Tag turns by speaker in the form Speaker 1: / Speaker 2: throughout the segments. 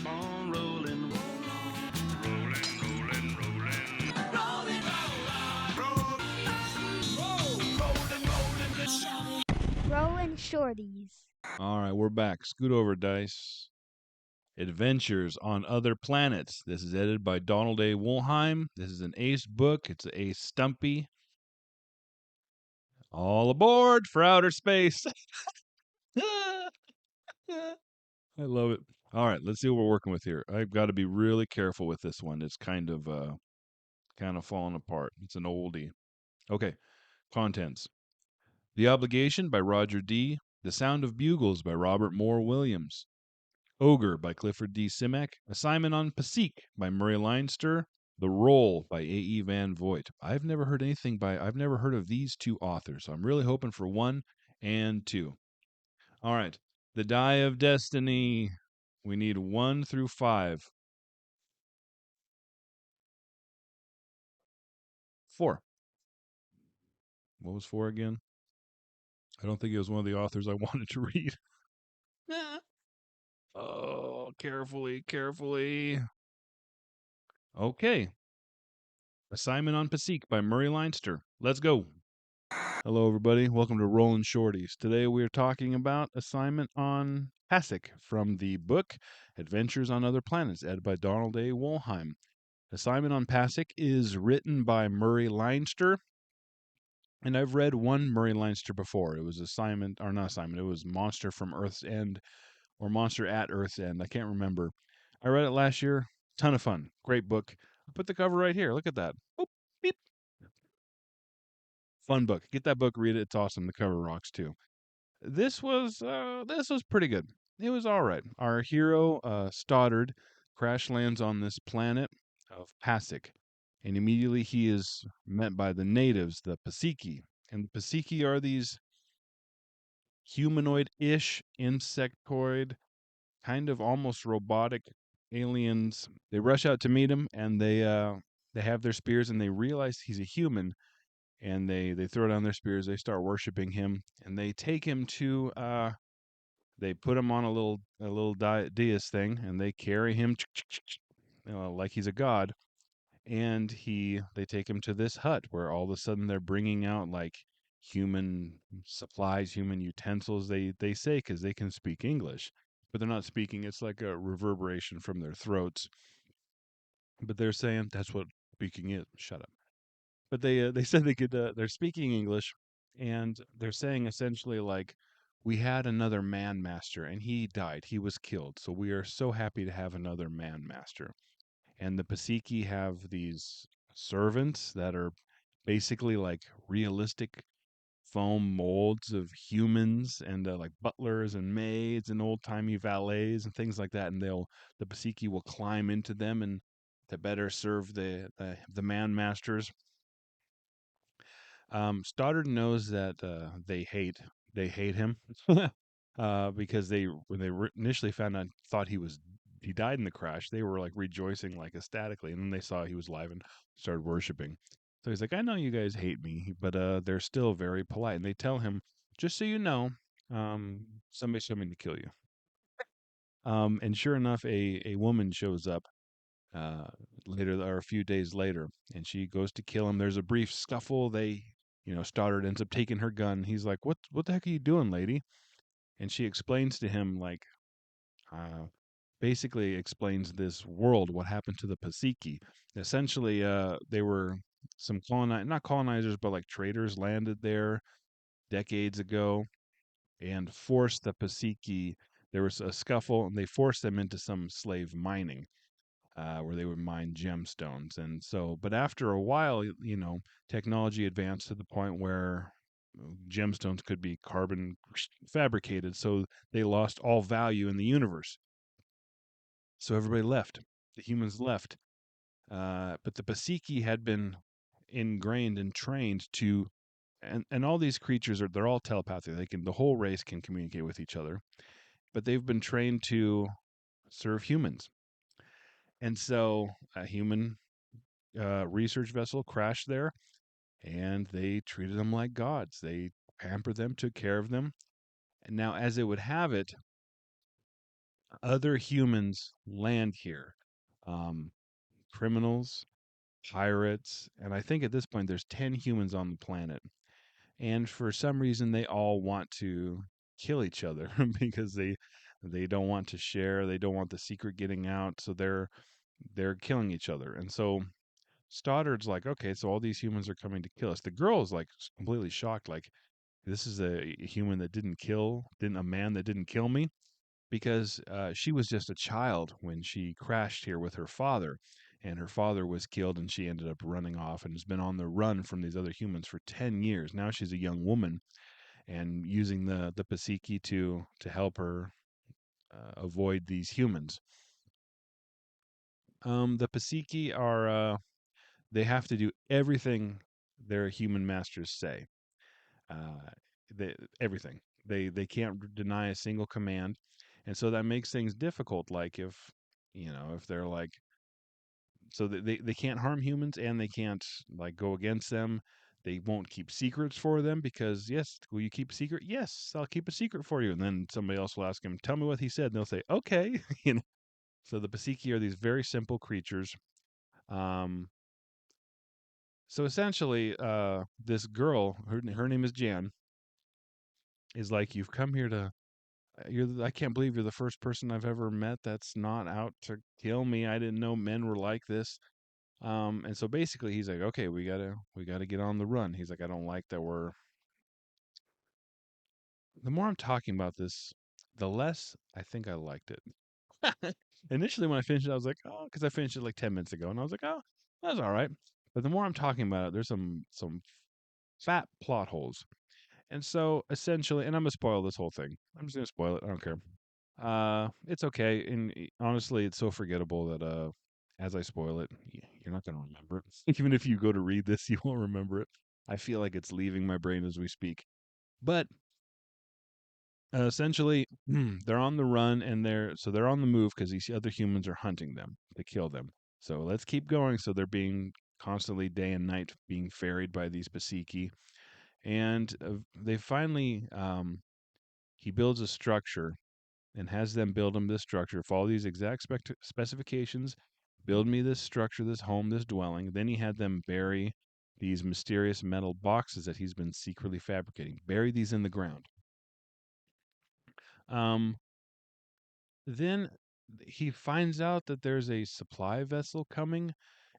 Speaker 1: keep on rolling.
Speaker 2: Rollin Shorties.
Speaker 3: All right, we're back. Scoot over, Dice. Adventures on Other Planets. This is edited by Donald A. Woolheim. This is an ace book. It's an ace stumpy. All aboard for outer space. I love it. All right, let's see what we're working with here. I've got to be really careful with this one. It's kind of falling apart. It's an oldie. Okay, contents. The Obligation by Roger D. The Sound of Bugles by Robert Moore Williams. Ogre by Clifford D. Simak. Assignment on Pasik by Murray Leinster. The Roll by A.E. Van Voigt. I've never heard of these two authors, so I'm really hoping for 1 and 2. All right. The Die of Destiny. We need 1 through 5. 4. What was 4 again? I don't think it was one of the authors I wanted to read. Oh, carefully. Okay. Assignment on Pasik by Murray Leinster. Let's go. Hello, everybody. Welcome to Rollin Shorties. Today we are talking about Assignment on Pasik from the book Adventures on Other Planets, edited by Donald A. Woolheim. Assignment on Pasik is written by Murray Leinster, and I've read one Murray Leinster before. It was it was Monster from Earth's End, or Monster at Earth's End. I can't remember. I read it last year. Ton of fun. Great book. I'll put the cover right here. Look at that. Boop, beep. Fun book. Get that book, read it. It's awesome. The cover rocks too. This was pretty good. It was all right. Our hero, Stoddard, crash lands on this planet of Pasik, and immediately he is met by the natives, the Pasiki. And the Pasiki are these humanoid-ish, insectoid, kind of almost robotic aliens. They rush out to meet him, and they have their spears, and they realize he's a human, and they throw down their spears. They start worshiping him, and they take him to they put him on a little dais thing, and they carry him like he's a god. And they take him to this hut where all of a sudden they're bringing out like human supplies, human utensils. They say because they can speak English, but they're not speaking. It's like a reverberation from their throats. But they're saying that's what speaking is. Shut up. But they said they could. They're speaking English, and they're saying essentially like, we had another man master, and he died. He was killed. So we are so happy to have another man master. And the Pasiki have these servants that are basically like realistic foam molds of humans, and like butlers and maids and old timey valets and things like that. And the Pasiki will climb into them and to better serve the man masters. Stoddard knows that they hate him because when they initially found out, thought he died in the crash. They were like rejoicing like ecstatically, and then they saw he was alive and started worshiping. So he's like, I know you guys hate me, but they're still very polite, and they tell him, just so you know, somebody's coming to kill you. And sure enough, a woman shows up uh, later, or a few days later, and she goes to kill him. There's a brief scuffle. Stoddard ends up taking her gun. He's like, "What the heck are you doing, lady?" And she explains to him, like, uh, basically explains this world, what happened to the Pasiki. Essentially, they were some not colonizers, but like traders landed there decades ago and forced the Pasiki. There was a scuffle, and they forced them into some slave mining where they would mine gemstones. And so, but after a while, technology advanced to the point where gemstones could be carbon fabricated. So they lost all value in the universe. So everybody left. The humans left. But the Pasiki had been ingrained and trained to, and all these creatures they're all telepathic. The whole race can communicate with each other, but they've been trained to serve humans. And so a human research vessel crashed there, and they treated them like gods. They pampered them, took care of them. And now, as it would have it, Other humans land here, um, criminals, pirates, and I think at this point there's 10 humans on the planet. And for some reason, they all want to kill each other because they don't want to share. They don't want the secret getting out, so they're killing each other. And so Stoddard's like, okay, so all these humans are coming to kill us. The girl is like completely shocked, like this is a human that didn't a man that didn't kill me because she was just a child when she crashed here with her father. And her father was killed, and she ended up running off and has been on the run from these other humans for 10 years. Now she's a young woman and using the Pasiki to help her avoid these humans. The Pasiki are they have to do everything their human masters say. Uh, everything. They can't deny a single command, and so that makes things difficult. Like if they're like so they can't harm humans and they can't like go against them. They won't keep secrets for them because yes, will you keep a secret? Yes, I'll keep a secret for you. And then somebody else will ask him, tell me what he said, and they'll say, okay. So the Pasiki are these very simple creatures. Um, so essentially, this girl, her name is Jan, is like, you've come here to. I can't believe you're the first person I've ever met that's not out to kill me. I didn't know men were like this. And so basically he's like, okay, we gotta get on the run. He's like, I don't like that we're the more I'm talking about this, the less I think I liked it. Initially when I finished it, I was like, oh, because I finished it like 10 minutes ago, and I was like, oh, that's all right. But the more I'm talking about it, there's some fat plot holes. And so essentially, and I'm gonna spoil this whole thing. I'm just gonna spoil it. I don't care. It's okay. And honestly, it's so forgettable that as I spoil it, you're not gonna remember it. Even if you go to read this, you won't remember it. I feel like it's leaving my brain as we speak. But essentially, they're on the run and they're on the move because these other humans are hunting them to kill them. So let's keep going. So they're being constantly day and night being ferried by these Basiki, and they finally he builds a structure and has them build him this structure, follow these exact specifications, build me this structure, this home, this dwelling. Then he had them bury these mysterious metal boxes that he's been secretly fabricating. Bury these in the ground. Um, then he finds out that there's a supply vessel coming.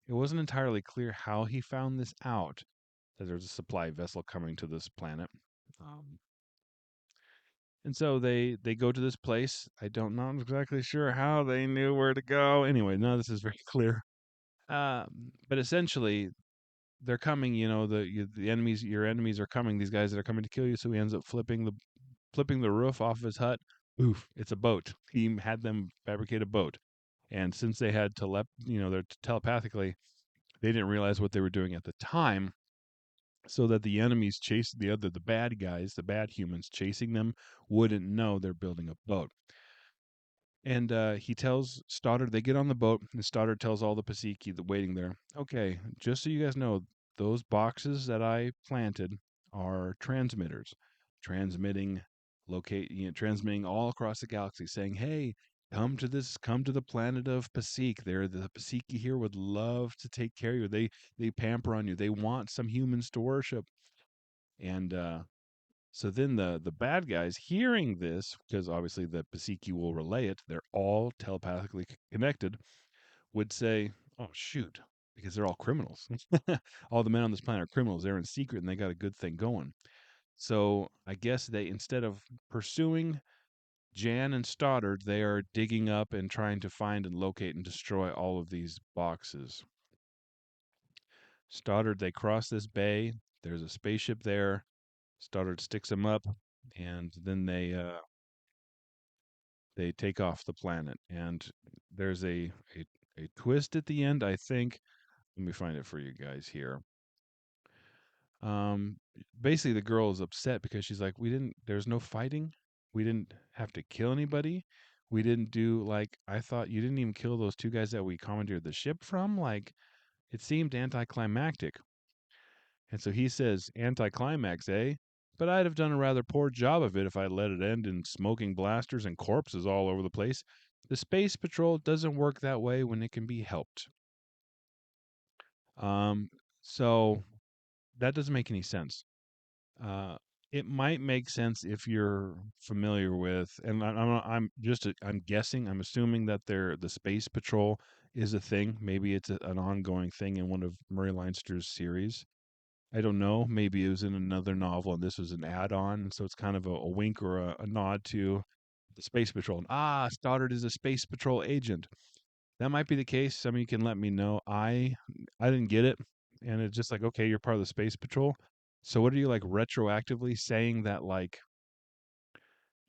Speaker 3: It wasn't entirely clear how he found this out, that there's a supply vessel coming to this planet. Um, and so they go to this place. I don't know exactly sure how they knew where to go. Anyway, none of this is very clear. But essentially, they're coming. The enemies, your enemies are coming. These guys that are coming to kill you. So he ends up flipping the roof off of his hut. Oof! It's a boat. He had them fabricate a boat, and since they had they're telepathically, they didn't realize what they were doing at the time. So that the enemies chased the bad guys, the bad humans chasing them, wouldn't know they're building a boat. And he tells Stoddard, they get on the boat, and Stoddard tells all the Pasiki that waiting there, okay, just so you guys know, those boxes that I planted are transmitters, transmitting transmitting all across the galaxy, saying, hey, come to the planet of Pasik. The Pasiki here would love to take care of you. They pamper on you. They want some humans to worship. And so then the bad guys, hearing this, because obviously the Pasiki will relay it, they're all telepathically connected, would say, "Oh shoot," because they're all criminals. All the men on this planet are criminals. They're in secret and they got a good thing going. So I guess they, instead of pursuing Jan and Stoddard, they are digging up and trying to find and locate and destroy all of these boxes. Stoddard, they cross this bay. There's a spaceship there. Stoddard sticks them up, and then they take off the planet. And there's a twist at the end, I think. Let me find it for you guys here. Um, Basically, the girl is upset because she's like, there's no fighting. We didn't have to kill anybody. We didn't do, like, I thought you didn't even kill those two guys that we commandeered the ship from. Like, it seemed anticlimactic. And so he says, anticlimax, eh? but I'd have done a rather poor job of it if I let it end in smoking blasters and corpses all over the place. The Space Patrol doesn't work that way when it can be helped. Um, so that doesn't make any sense. Uh, it might make sense if you're familiar with, and I'm guessing, I'm assuming that the Space Patrol is a thing. Maybe it's an ongoing thing in one of Murray Leinster's series. I don't know. Maybe it was in another novel and this was an add-on, and so it's kind of a wink or a nod to the Space Patrol. And, Stoddard is a Space Patrol agent. That might be the case. Some of you can let me know. I didn't get it, and it's just like, okay, you're part of the Space Patrol. So what are you, like, retroactively saying that, like,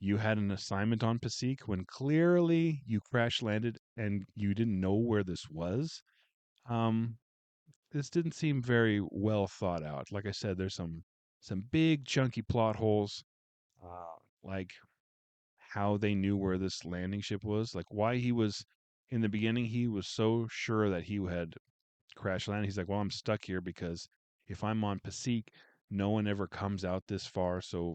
Speaker 3: you had an assignment on Pacique when clearly you crash landed and you didn't know where this was? Um, this didn't seem very well thought out. Like I said, there's some big chunky plot holes, like how they knew where this landing ship was, like why he was in the beginning he was so sure that he had crash landed. He's like, well, I'm stuck here because if I'm on Pacique, no one ever comes out this far, so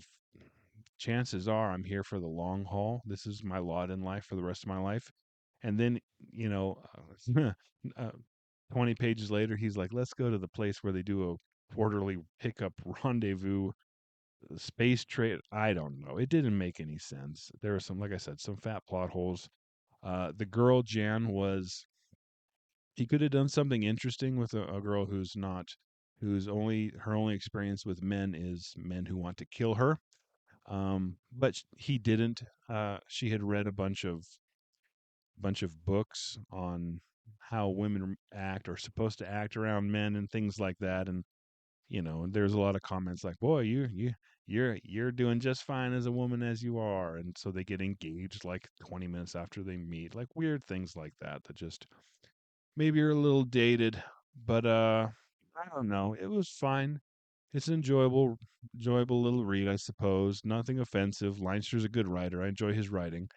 Speaker 3: chances are I'm here for the long haul. This is my lot in life for the rest of my life. And then, you know, uh, 20 pages later, he's like, let's go to the place where they do a quarterly pickup rendezvous space trade. I don't know. It didn't make any sense. There were some, like I said, some fat plot holes. The girl, Jan, he could have done something interesting with a girl who's not, whose only, her only experience with men is men who want to kill her. But he didn't. She had read a bunch of books on how women act or supposed to act around men and things like that. And there's a lot of comments like, "Boy, you're doing just fine as a woman as you are." And so they get engaged like 20 minutes after they meet, like weird things like that that just maybe are a little dated. But I don't know. It was fine. It's an enjoyable little read, I suppose. Nothing offensive. Leinster's a good writer. I enjoy his writing.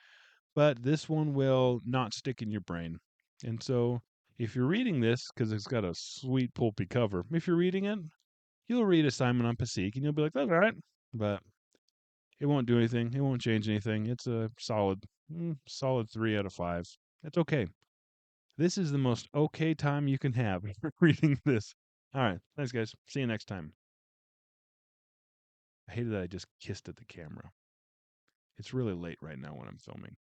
Speaker 3: But this one will not stick in your brain. And so if you're reading this, because it's got a sweet pulpy cover, if you're reading it, you'll read Assignment on Pacific and you'll be like, that's all right. But it won't do anything. It won't change anything. It's a solid 3 out of 5. It's okay. This is the most okay time you can have reading this. All right. Thanks, guys. See you next time. I hated that I just kissed at the camera. It's really late right now when I'm filming.